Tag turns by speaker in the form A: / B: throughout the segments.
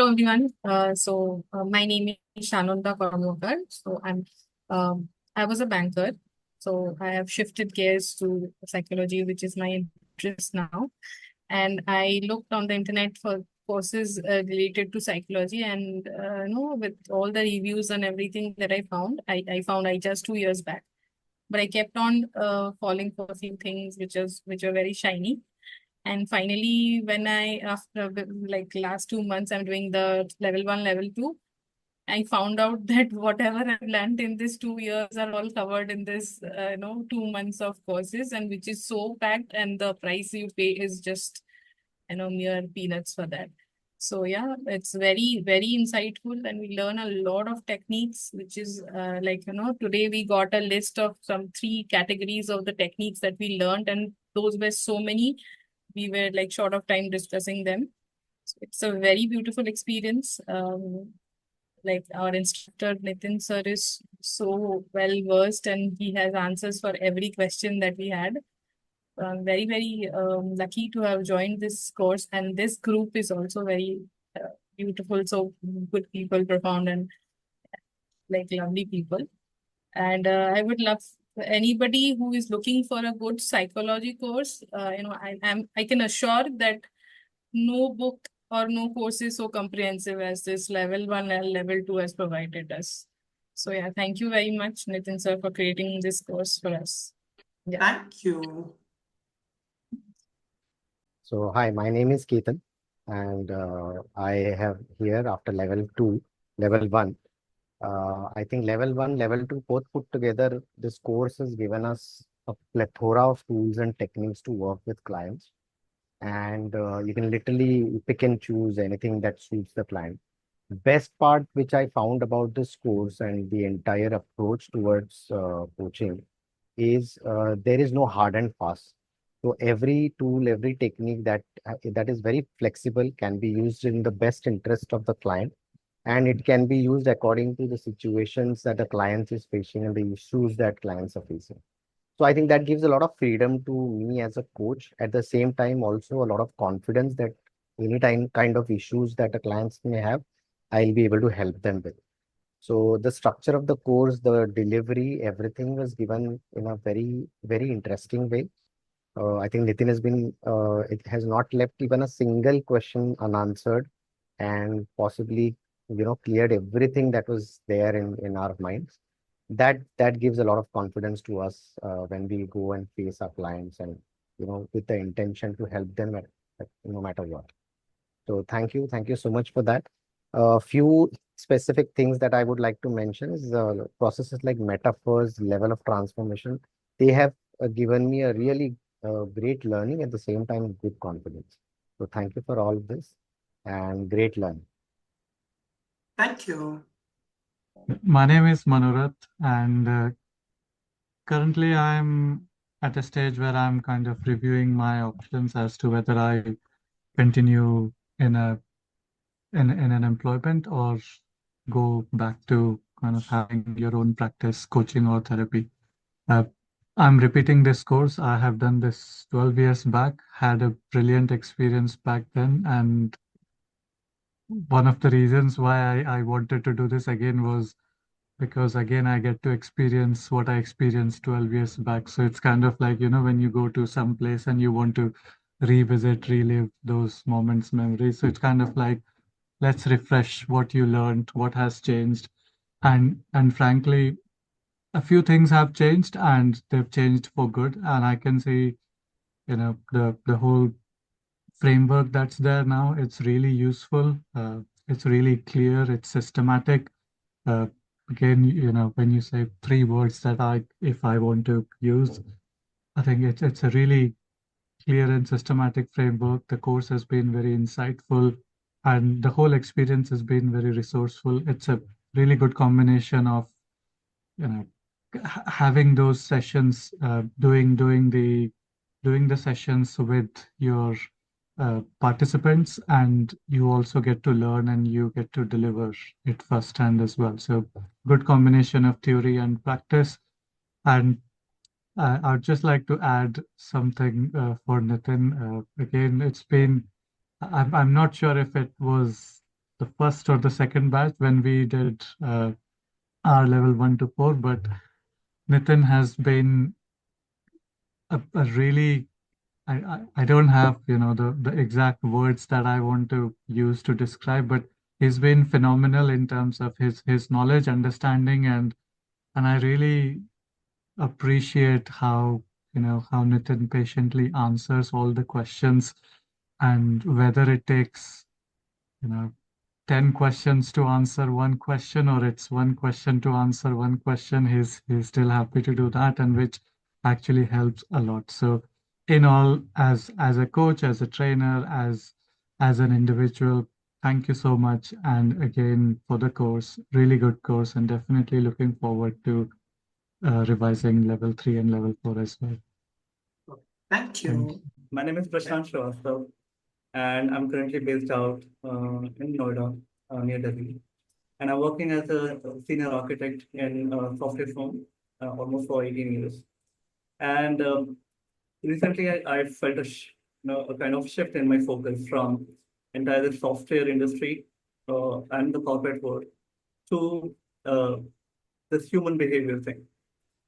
A: Hello everyone. My name is Shanunda Kormokar. I was a banker. So I have shifted gears to psychology, which is my interest now. And I looked on the internet for courses related to psychology, and with all the reviews and everything that I found ICHARS 2 years back. But I kept on falling for a few things which are very shiny. And finally, when I, after like last 2 months, I'm doing the level 1, level 2, I found out that whatever I've learned in these 2 years are all covered in this, 2 months of courses, and which is so packed, and the price you pay is just, mere peanuts for that. So yeah, it's very, very insightful, and we learn a lot of techniques, which is today we got a list of some 3 categories of the techniques that we learned, and those were so many we were like short of time discussing them. So it's a very beautiful experience. Like our instructor Nitin sir is so well versed and he has answers for every question that we had. I'm very, very lucky to have joined this course, and this group is also very beautiful. So good people, profound, and like lovely people. And I would love anybody who is looking for a good psychology course. I can assure that no book or no course is so comprehensive as this level 1 and level 2 has provided us. So yeah, thank you very much, Nitin sir, for creating this course for us. Yeah.
B: Thank you.
C: So hi, my name is Ketan, and I have here after level 2, level 1. I think level 1, level 2 both put together, this course has given us a plethora of tools and techniques to work with clients. And you can literally pick and choose anything that suits the client. The best part which I found about this course and the entire approach towards coaching is there is no hard and fast. So every tool, every technique that is very flexible can be used in the best interest of the client, and it can be used according to the situations that the client is facing and the issues that clients are facing. So I think that gives a lot of freedom to me as a coach. At the same time, also a lot of confidence that any kind of issues that the clients may have, I'll be able to help them with. So the structure of the course, the delivery, everything was given in a very, very interesting way. I think Nitin it has not left even a single question unanswered, and possibly, cleared everything that was there in our minds. That gives a lot of confidence to us when we go and face our clients, and, with the intention to help them at no matter what. So thank you so much for that. A few specific things that I would like to mention is processes like metaphors, level of transformation. They have given me a really great learning, at the same time good confidence. So thank you for all of this and great learning.
B: Thank you.
D: My name is Manorat, and currently I'm at a stage where I'm kind of reviewing my options as to whether I continue in an employment or go back to kind of having your own practice, coaching or therapy. I'm repeating this course. I have done this 12 years back, had a brilliant experience back then, and one of the reasons why I wanted to do this again was because again I get to experience what I experienced 12 years back. So it's kind of like, when you go to some place and you want to revisit, relive those moments, memories. So it's kind of like, let's refresh what you learned, what has changed. And frankly, a few things have changed and they've changed for good. And I can see, the whole framework that's there now, it's really useful. It's really clear, it's systematic. Again, when you say 3 words that if I want to use, I think it's a really clear and systematic framework. The course has been very insightful, and the whole experience has been very resourceful. It's a really good combination of, you know, having those sessions, doing the sessions with your participants, and you also get to learn and you get to deliver it firsthand as well. So good combination of theory and practice. And I'd just like to add something for Nitin. Again, I'm not sure if it was the first or the second batch when we did our level 1 to 4, but Nitin has been a really I don't have, the exact words that I want to use to describe, but he's been phenomenal in terms of his knowledge, understanding, and I really appreciate how Nitin patiently answers all the questions, and whether it takes, 10 questions to answer one question, or it's one question to answer one question, he's still happy to do that, and which actually helps a lot. So in all, as a coach, as a trainer, as an individual, thank you so much. And again, for the course, really good course, and definitely looking forward to revising level 3 and level 4 as well.
B: Thank
D: Thank
B: you.
E: My name is Prashant Shrivastava, and I'm currently based out in Noida, near Delhi. And I'm working as a senior architect in a software firm almost for 18 years. And recently, I felt a kind of shift in my focus from entire software industry and the corporate world to this human behavior thing.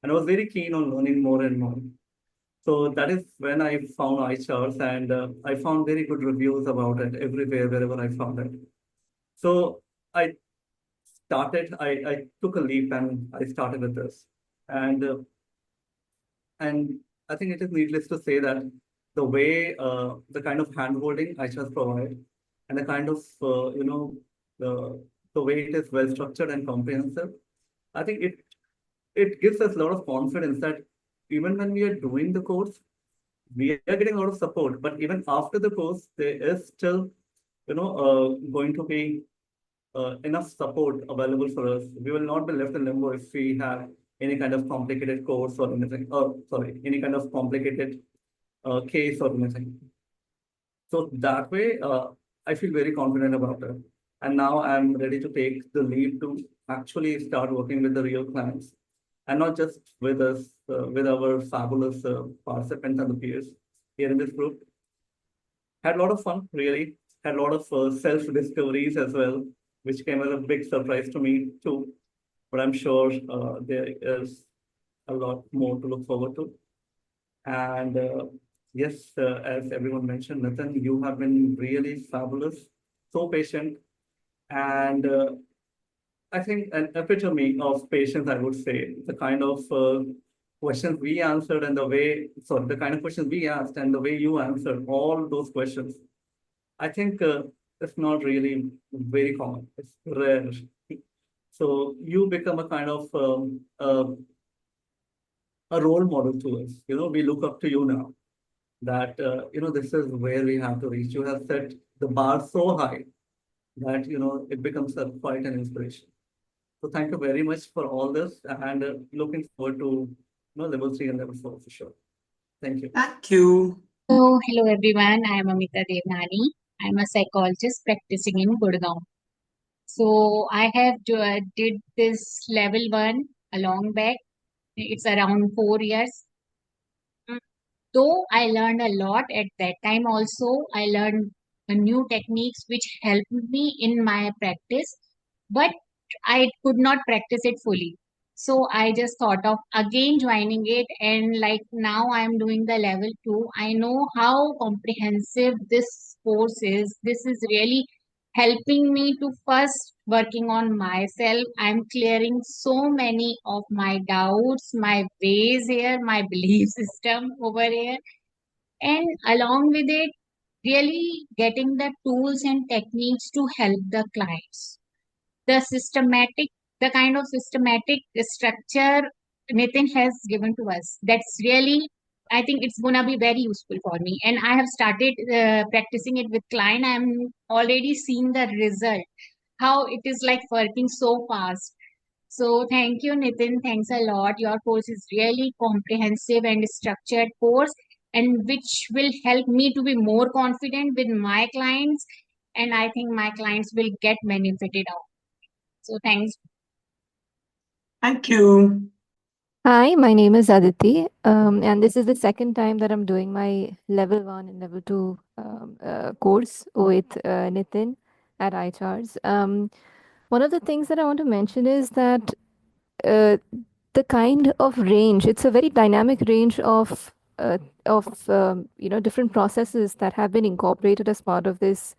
E: And I was very keen on learning more and more. So that is when I found ICHARS, and I found very good reviews about it everywhere, wherever I found it. So I I took a leap and I started with this. And I think it is needless to say that the way, the kind of handholding ICHARS provide, and the kind of, the way it is well structured and comprehensive, I think it gives us a lot of confidence that even when we are doing the course, we are getting a lot of support. But even after the course, there is still, going to be enough support available for us. We will not be left in limbo if we have any kind of complicated course or anything, any kind of complicated case or anything. So that way, I feel very confident about it. And now I'm ready to take the lead to actually start working with the real clients, and not just with us, with our fabulous participants and the peers here in this group. Had a lot of fun, really. Had a lot of self-discoveries as well, which came as a big surprise to me too. But I'm sure there is a lot more to look forward to. And yes, as everyone mentioned, Nathan, you have been really fabulous, so patient, and I think an epitome of patience, I would say. The kind of questions we answered and the kind of questions we asked and the way you answered all those questions, I think it's not really very common. It's rare. So you become a kind of a role model to us. We look up to you now that, this is where we have to reach. You have set the bar so high that, it becomes quite an inspiration. So thank you very much for all this, and looking forward to level 3 and level 4 for sure. Thank you.
B: Thank you.
F: So, hello everyone. I am Amita Devnani. I am a psychologist practicing in Gurgaon. So, I have did this level 1 a long back. It's around 4 years. Though I learned a lot at that time also, I learned new techniques which helped me in my practice, but I could not practice it fully. So I just thought of again joining it, and like now I'm doing the level 2. I know how comprehensive this course is. This is really helping me to first working on myself. I'm clearing so many of my doubts, my ways here, my belief system over here, and along with it, really getting the tools and techniques to help the clients. The systematic, the kind of systematic structure Nitin has given to us, that's really, I think it's gonna be very useful for me. And I have started practicing it with client. I'm already seeing the result, how it is like working so fast. So thank you, Nitin. Thanks a lot. Your course is really comprehensive and structured course, and which will help me to be more confident with my clients. And I think my clients will get benefited out. So thanks.
B: Thank you.
G: Hi, my name is Aditi, and this is the second time that I'm doing my level 1 and level 2 course with Nitin. at ICHARS. One of the things that I want to mention is that uh, the kind of range, it's a very dynamic range of different processes that have been incorporated as part of this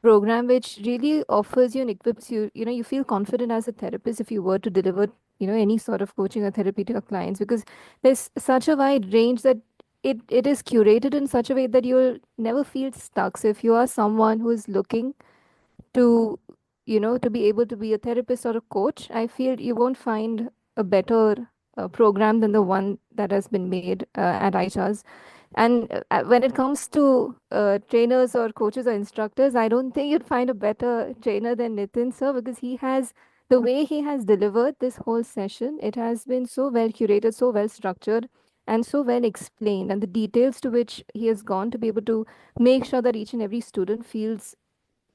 G: program, which really offers you and equips you. You feel confident as a therapist if you were to deliver any sort of coaching or therapy to your clients, because there's such a wide range that it is curated in such a way that you'll never feel stuck. So if you are someone who is looking to to be able to be a therapist or a coach, I feel you won't find a better program than the one that has been made at iCHARS. And when it comes to trainers or coaches or instructors, I don't think you'd find a better trainer than Nitin, sir, because the way he has delivered this whole session, it has been so well curated, so well structured, and so well explained, and the details to which he has gone to be able to make sure that each and every student feels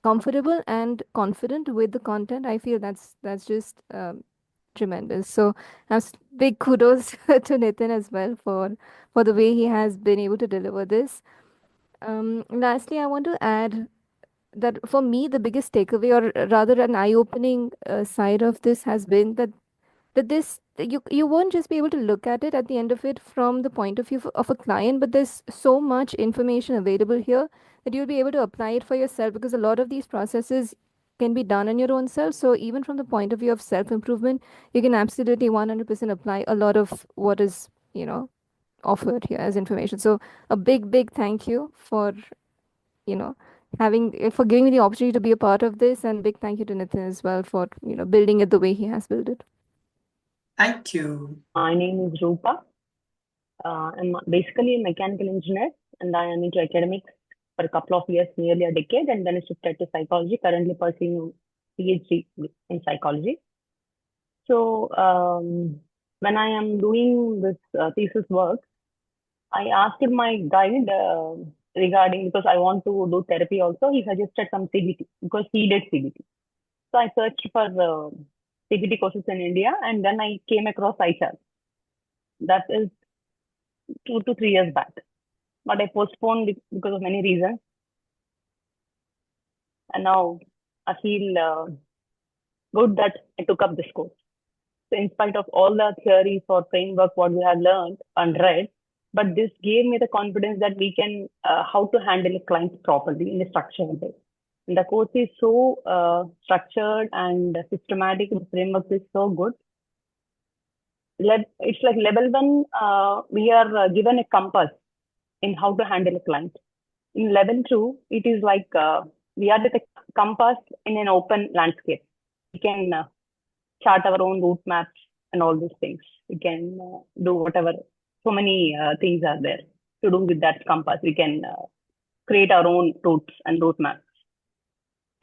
G: comfortable and confident with the content. I feel that's just tremendous. So that's big kudos to Nitin as well for the way he has been able to deliver this. Lastly, I want to add that for me, the biggest takeaway, or rather an eye-opening side of this, has been that you won't just be able to look at it at the end of it from the point of view of a client, but there's so much information available here that you'll be able to apply it for yourself, because a lot of these processes can be done on your own self. So even from the point of view of self improvement, you can absolutely 100% apply a lot of what is offered here as information. So a big thank you for you know for giving me the opportunity to be a part of this, and big thank you to Nitin as well for building it the way he has built it.
B: Thank you.
H: My name is Rupa. I'm basically a mechanical engineer, and I am into academics for a couple of years, nearly a decade, and then I shifted to psychology, currently pursuing PhD in psychology. So when I am doing this thesis work, I asked my guide regarding, because I want to do therapy also, he suggested some CBT because he did CBT. So I searched for CBT courses in India, and then I came across ICHARS. That is 2 to 3 years back, but I postponed it because of many reasons. And now I feel good that I took up this course. So in spite of all the theories or framework what we have learned and read, but this gave me the confidence that we can how to handle a client properly in a structured way. And the course is so structured and systematic. The framework is so good. It's like level 1, we are given a compass in how to handle a client. In level 2, it is like we are with a compass in an open landscape. We can chart our own route maps and all these things. We can do whatever. So many things are there to do with that compass. We can create our own routes and route maps.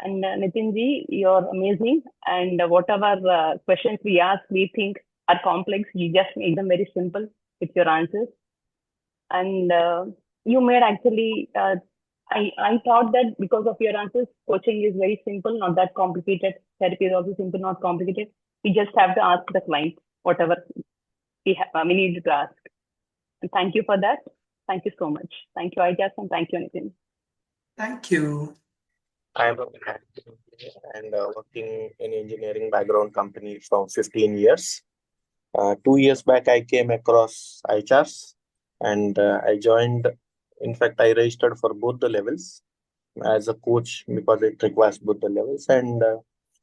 H: And Nitinji, you're amazing. And whatever questions we ask, we think are complex, you just make them very simple with your answers. And you made actually, I thought that because of your answers, coaching is very simple, not that complicated. Therapy is also simple, not complicated. We just have to ask the client whatever we need to ask. And thank you for that. Thank you so much. Thank you, ICHARS, and thank you, Nitin.
B: Thank you.
I: I'm a mechanical engineer and working in engineering background company for 15 years. 2 years back, I came across ICHARS and I joined. In fact, I registered for both the levels as a coach because it requires both the levels. And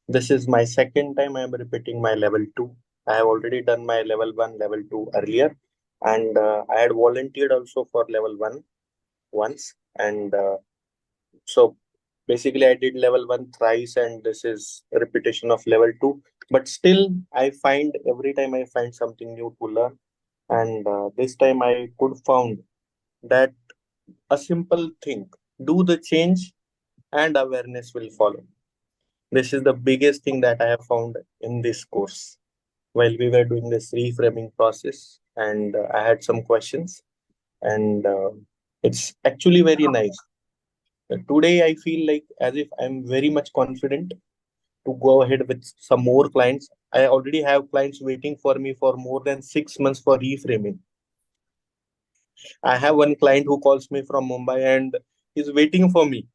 I: this is my second time I am repeating my level 2. I have already done my level 1, level 2 earlier. And I had volunteered also for level 1 once. And so basically I did level 1 thrice, and this is a repetition of level 2. But still, every time I find something new to learn. And this time I could found that a simple thing, do the change and awareness will follow. This is the biggest thing that I have found in this course. While we were doing this reframing process, and I had some questions, and it's actually very nice. Today, I feel like as if I'm very much confident to go ahead with some more clients. I already have clients waiting for me for more than 6 months for reframing. I have one client who calls me from Mumbai and he's waiting for me.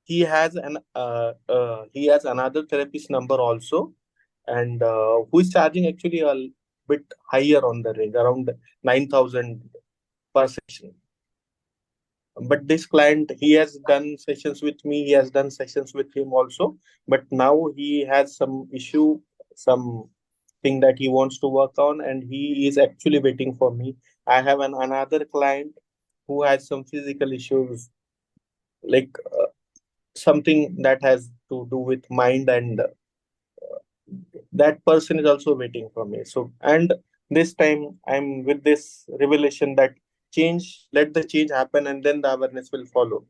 I: he has another therapist number also, and who is charging actually a bit higher on the range, around 9,000 per session. But this client, he has done sessions with me, he has done sessions with him also, but now he has some issue, some thing that he wants to work on, and he is actually waiting for me. I have another client who has some physical issues, like something that has to do with mind, and that person is also waiting for me. So, and this time I'm with this revelation that change, let the change happen, and then the awareness will follow.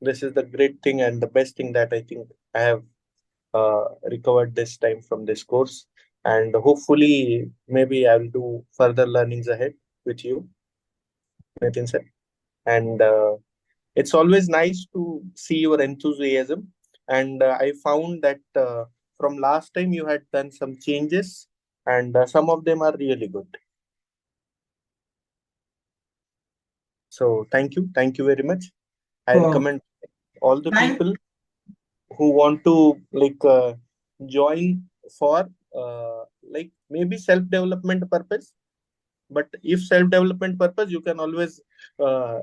I: This is the great thing and the best thing that I think I have recovered this time from this course. And hopefully, maybe I'll do further learnings ahead with you, Nitin sir. And it's always nice to see your enthusiasm. And I found that from last time you had done some changes, and some of them are really good. So thank you very much. I recommend all the people who want to join for maybe self-development purpose. But if self-development purpose, you can always come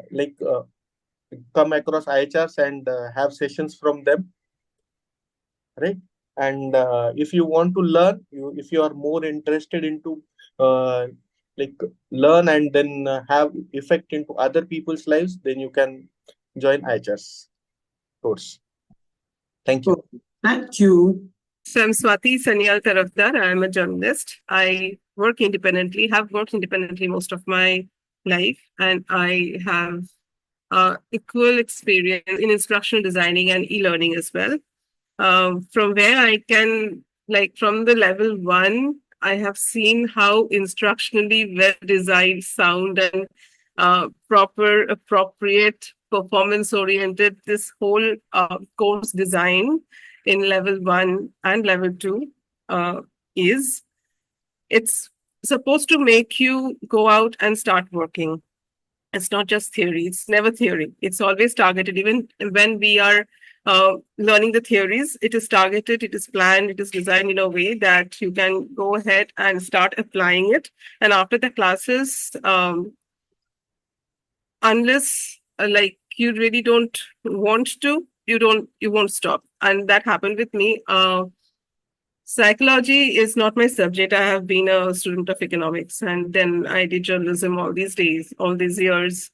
I: across ICHARS and have sessions from them, right? And if you want to learn, if you are more interested into uh, learn and then have effect into other people's lives, then you can join ICHARS course. Thank you.
B: Thank you.
J: So I'm Swati Sanyal Tarafdar. I'm a journalist. I work independently, have worked independently most of my life, and I have equal experience in instructional designing and e-learning as well. From where I can, from the level 1, I have seen how instructionally well-designed, sound, and proper, appropriate, performance-oriented this whole course design in level 1 and level 2 is. It's supposed to make you go out and start working. It's not just theory. It's never theory. It's always targeted. Even when we are learning the theories, it is targeted, it is planned, it is designed in a way that you can go ahead and start applying it. And after the classes, unless you really don't want to, you won't stop. And that happened with me. Psychology is not my subject. I have been a student of economics, and then I did journalism all these years.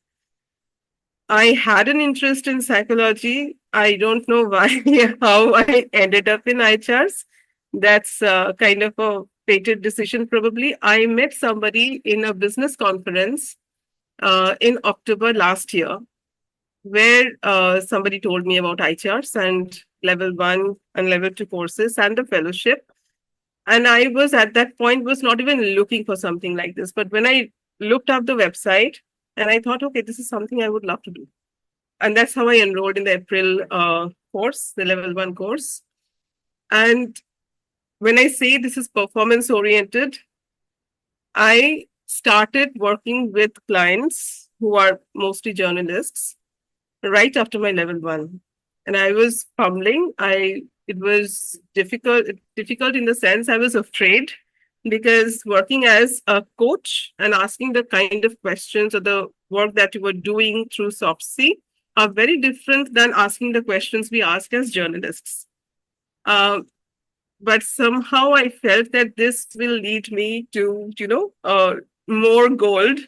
J: I had an interest in psychology. I don't know why, how I ended up in ICHARS. That's kind of a fated decision, probably. I met somebody in a business conference in October last year, where somebody told me about ICHARS and level 1 and level 2 courses and the fellowship. And I was at that point was not even looking for something like this. But when I looked up the website and I thought, okay, this is something I would love to do. And that's how I enrolled in the April course, the level 1 course. And when I say this is performance oriented, I started working with clients who are mostly journalists right after my level 1. And I was fumbling. It was difficult in the sense I was afraid, because working as a coach and asking the kind of questions or the work that you were doing through SOPSI are very different than asking the questions we ask as journalists. But somehow I felt that this will lead me to, more gold,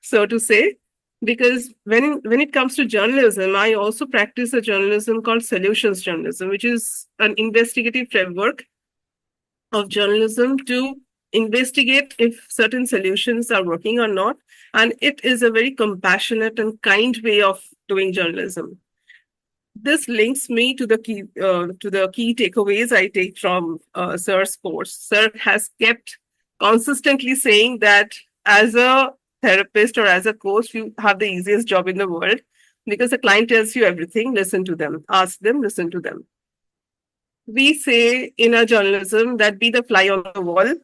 J: so to say. Because when it comes to journalism, I also practice a journalism called solutions journalism, which is an investigative framework of journalism to investigate if certain solutions are working or not. And it is a very compassionate and kind way of doing journalism. This links me to the key takeaways I take from Sir's course. Sir has kept consistently saying that as a therapist or as a coach, you have the easiest job in the world, because the client tells you everything, listen to them, ask them, listen to them. We say in our journalism that be the fly on the wall,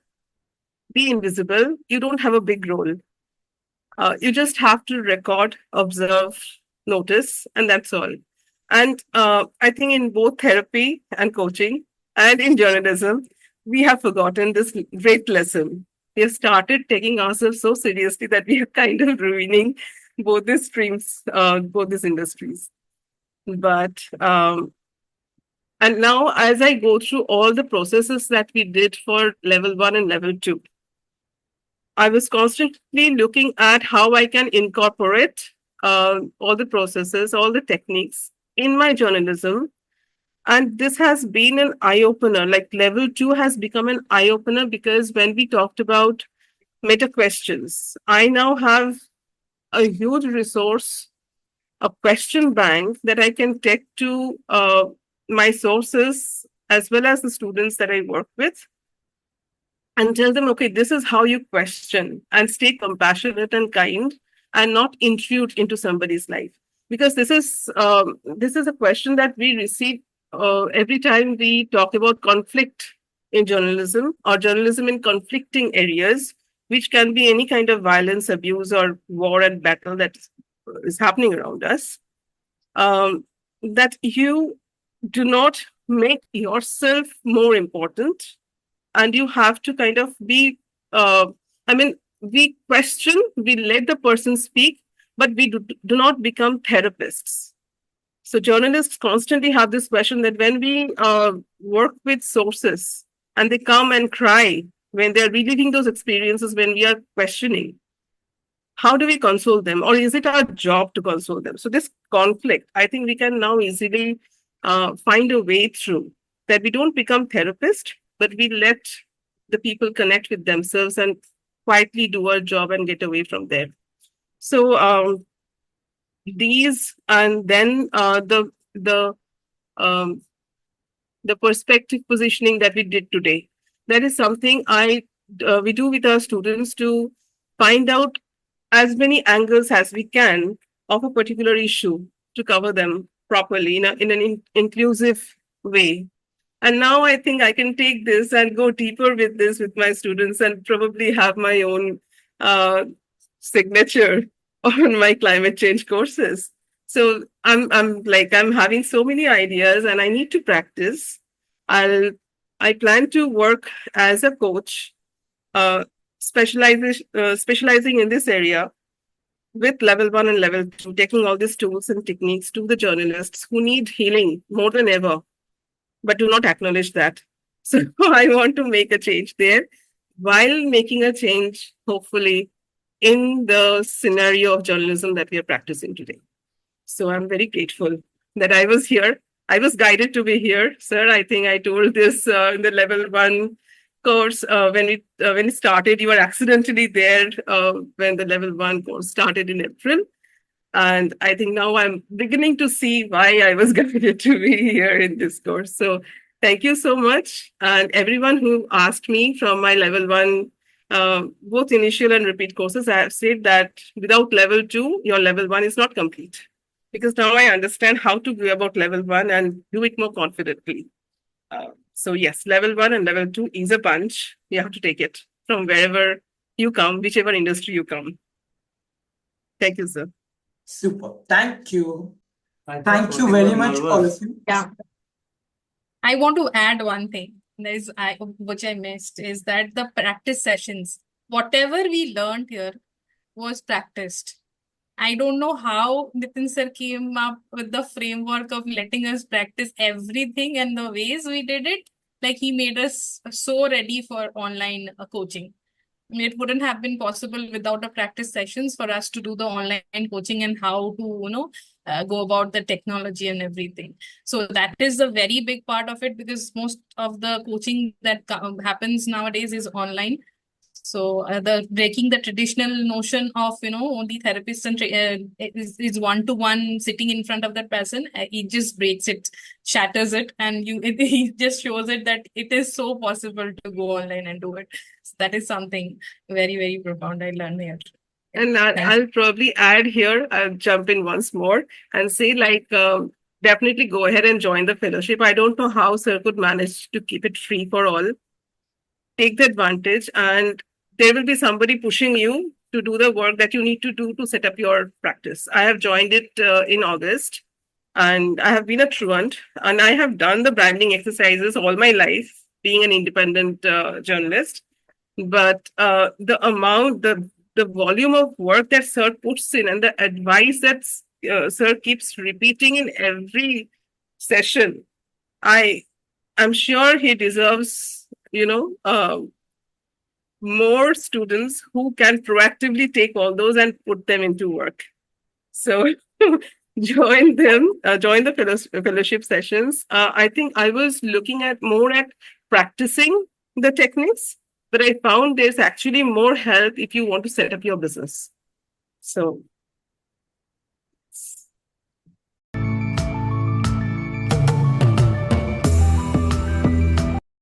J: be invisible. You don't have a big role. You just have to record, observe, notice, and that's all. And I think in both therapy and coaching and in journalism, we have forgotten this great lesson. We have started taking ourselves so seriously that we are kind of ruining both these streams, both these industries. But and now, as I go through all the processes that we did for level 1 and level 2, I was constantly looking at how I can incorporate all the processes, all the techniques in my journalism. And this has been an eye opener. Like level 2 has become an eye opener because when we talked about meta questions, I now have a huge resource, a question bank that I can take to my sources as well as the students that I work with and tell them, okay, this is how you question and stay compassionate and kind and not intrude into somebody's life. Because this is a question that we receive every time we talk about conflict in journalism or journalism in conflicting areas, which can be any kind of violence, abuse, or war and battle that is happening around us. That you do not make yourself more important, and you have to kind of be we question, we let the person speak, but we do not become therapists. So journalists constantly have this question that when we work with sources and they come and cry when they're reliving those experiences, when we are questioning, how do we console them, or is it our job to console them? So this conflict, I think we can now easily find a way through that. We don't become therapists, but we let the people connect with themselves and quietly do our job and get away from there. So these, and then the perspective positioning that we did today, that is something we do with our students to find out as many angles as we can of a particular issue to cover them properly in an inclusive way. And now I think I can take this and go deeper with this with my students and probably have my own signature on my climate change courses. So I'm having so many ideas and I need to practice. I plan to work as a coach, specializing in this area with level 1 and level 2, taking all these tools and techniques to the journalists who need healing more than ever, but do not acknowledge that. So I want to make a change there while making a change, hopefully, in the scenario of journalism that we are practicing today. So I'm very grateful that I was here. I was guided to be here, sir. I think I told this in the level 1 course when it started. You were accidentally there when the level 1 course started in April. And I think now I'm beginning to see why I was guided to be here in this course. So thank you so much. And everyone who asked me from my level 1, both initial and repeat courses, I have said that without level 2, your level 1 is not complete. Because now I understand how to go about level 1 and do it more confidently. So yes, level 1 and level 2 is a punch. You have to take it from wherever you come, whichever industry you come. Thank you, sir.
B: Super. Thank you. Thank you very much, all of you.
A: Yeah. I want to add one thing. Which I missed is that the practice sessions, whatever we learned here was practiced. I don't know how Nitin sir came up with the framework of letting us practice everything and the ways we did it. Like he made us so ready for online coaching. It wouldn't have been possible without the practice sessions for us to do the online coaching and how to, go about the technology and everything. So that is a very big part of it because most of the coaching that happens nowadays is online. So the breaking the traditional notion of only therapists and is one-to-one sitting in front of that person. It just breaks it, shatters it, and it just shows it that it is so possible to go online and do it. So that is something very, very profound I learned here.
J: And I'll probably add here, I'll jump in once more and say definitely go ahead and join the fellowship. I don't know how sir could manage to keep it free for all. Take the advantage and there will be somebody pushing you to do the work that you need to do to set up your practice. I have joined it in August And I have been a truant, and I have done the branding exercises all my life, being an independent journalist. But the volume of work that Sir puts in, and the advice that Sir keeps repeating in every session, I'm sure he deserves, more students who can proactively take all those and put them into work. So join the fellowship sessions. I think I was looking more at practicing the techniques, but I found there's actually more help if you want to set up your business. So